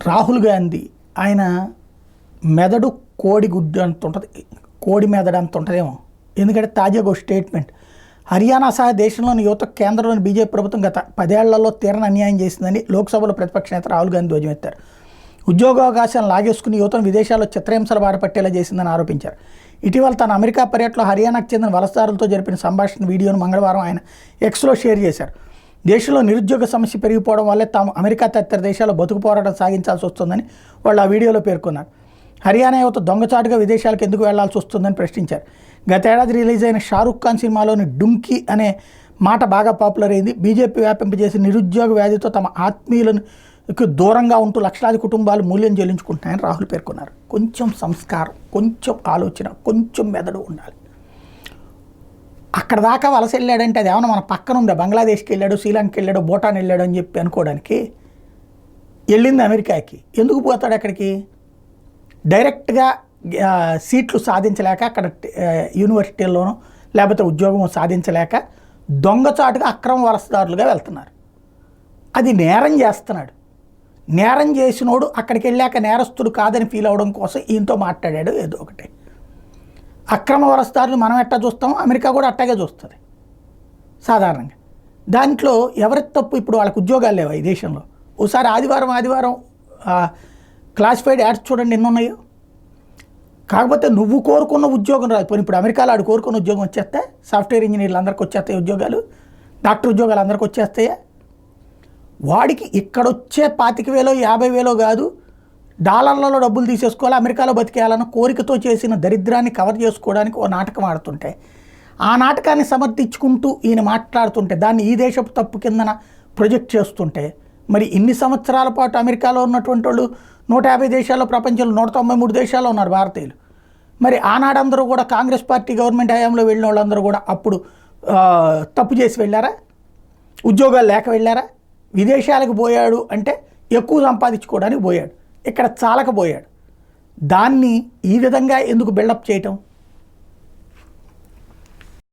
రాహుల్ గాంధీ ఆయన మెదడు కోడి గుడ్డు అంత ఉంటుంది, కోడి మెదడు అంత ఉంటుందేమో. ఎందుకంటే తాజాగా ఒక స్టేట్మెంట్, హర్యానా సహా దేశంలోని యువత కేంద్రంలోని బీజేపీ ప్రభుత్వం గత 10 ఏళ్లలో తీరని అన్యాయం చేసిందని లోక్సభలో ప్రతిపక్ష నేత రాహుల్ గాంధీ ధ్వజమెత్తారు. ఉద్యోగావకాశాలను లాగేసుకుని యువతను విదేశాల్లో చిత్రహింసల బాట పట్టేలా చేసిందని ఆరోపించారు. ఇటీవల తన అమెరికా పర్యటనలో హర్యానాకు చెందిన వలసదారులతో జరిపిన సంభాషణ వీడియోను మంగళవారం ఆయన ఎక్స్లో షేర్ చేశారు. దేశంలో నిరుద్యోగ సమస్య పెరిగిపోవడం వల్లే తాము అమెరికా తదితర దేశాల్లో బతుకు పోరాటం సాగించాల్సి వస్తుందని వాళ్ళు ఆ వీడియోలో పేర్కొన్నారు. హర్యానా యువత దొంగచాటుగా విదేశాలకు ఎందుకు వెళ్లాల్సి వస్తుందని ప్రశ్నించారు. గతేడాది రిలీజ్ అయిన షారూఖ్ ఖాన్ సినిమాలోని డుంకీ అనే మాట బాగా పాపులర్ అయింది. బీజేపీ వ్యాపింపజేసి నిరుద్యోగ వ్యాధితో తమ ఆత్మీయులకు దూరంగా ఉంటూ లక్షలాది కుటుంబాలు మూల్యం చెల్లించుకుంటున్నాయని రాహుల్ పేర్కొన్నారు. కొంచెం సంస్కారం, కొంచెం ఆలోచన, కొంచెం మెదడు ఉండాలి. అక్కడ దాకా వలస వెళ్ళాడంటే అది ఏమన్నా మన పక్కన ఉందా? బంగ్లాదేశ్కి వెళ్ళాడు, శ్రీలంకకి వెళ్ళాడు, భూటాన్ వెళ్ళాడు అని చెప్పి అనుకోవడానికి. వెళ్ళింది అమెరికాకి. ఎందుకు పోతాడు అక్కడికి? డైరెక్ట్గా సీట్లు సాధించలేక, అక్కడ యూనివర్సిటీల్లోనూ లేకపోతే ఉద్యోగం సాధించలేక దొంగచాటుగా అక్రమ వలసదారులుగా వెళ్తున్నారు. అది నేరం చేస్తున్నాడు. నేరం చేసినోడు అక్కడికి వెళ్ళాక నేరస్తుడు కాదని ఫీల్ అవడం కోసం ఈయనతో మాట్లాడాడు ఏదో ఒకటి. అక్రమ వలసదారులు మనం ఎట్టా చూస్తామో అమెరికా కూడా అట్టాగే చూస్తుంది సాధారణంగా. దాంట్లో ఎవరి తప్పు? ఇప్పుడు వాళ్ళకి ఉద్యోగాలు లేవా ఈ దేశంలో? ఒకసారి ఆదివారం క్లాసిఫైడ్ యాడ్స్ చూడండి ఎన్ని ఉన్నాయో. కాకపోతే నువ్వు కోరుకున్న ఉద్యోగం రాదు. పోనీ ఇప్పుడు అమెరికాలో ఆడు కోరుకున్న ఉద్యోగం వచ్చేస్తే సాఫ్ట్వేర్ ఇంజనీర్లు అందరికీ వచ్చేస్తాయి ఉద్యోగాలు, డాక్టర్ ఉద్యోగాలు అందరికీ వచ్చేస్తాయా? వాడికి ఇక్కడ వచ్చే 25,000 50,000 కాదు, డాలర్లలో డబ్బులు తీసేసుకోవాలి, అమెరికాలో బతికేయాలన్న కోరికతో చేసిన దరిద్రాన్ని కవర్ చేసుకోవడానికి ఓ నాటకం ఆడుతుంటే, ఆ నాటకాన్ని సమర్థించుకుంటూ ఈయన మాట్లాడుతుంటే, దాన్ని ఈ దేశపు తప్పు కిందన ప్రొజెక్ట్ చేస్తుంటే, మరి ఇన్ని సంవత్సరాల పాటు అమెరికాలో ఉన్నటువంటి వాళ్ళు 150 దేశాల్లో, ప్రపంచంలో 193 దేశాల్లో ఉన్నారు భారతీయులు. మరి ఆనాడు అందరూ కూడా కాంగ్రెస్ పార్టీ గవర్నమెంట్ హయాంలో వెళ్ళిన వాళ్ళందరూ కూడా అప్పుడు తప్పు చేసి వెళ్ళారా? ఉద్యోగాలు లేక వెళ్ళారా? విదేశాలకు పోయాడు అంటే ఎక్కువ సంపాదించుకోవడానికి పోయాడు, ఇక్కడ చాలకపోయాడు. దాన్ని ఈ విధంగా ఎందుకు బిల్డప్ చేయటం?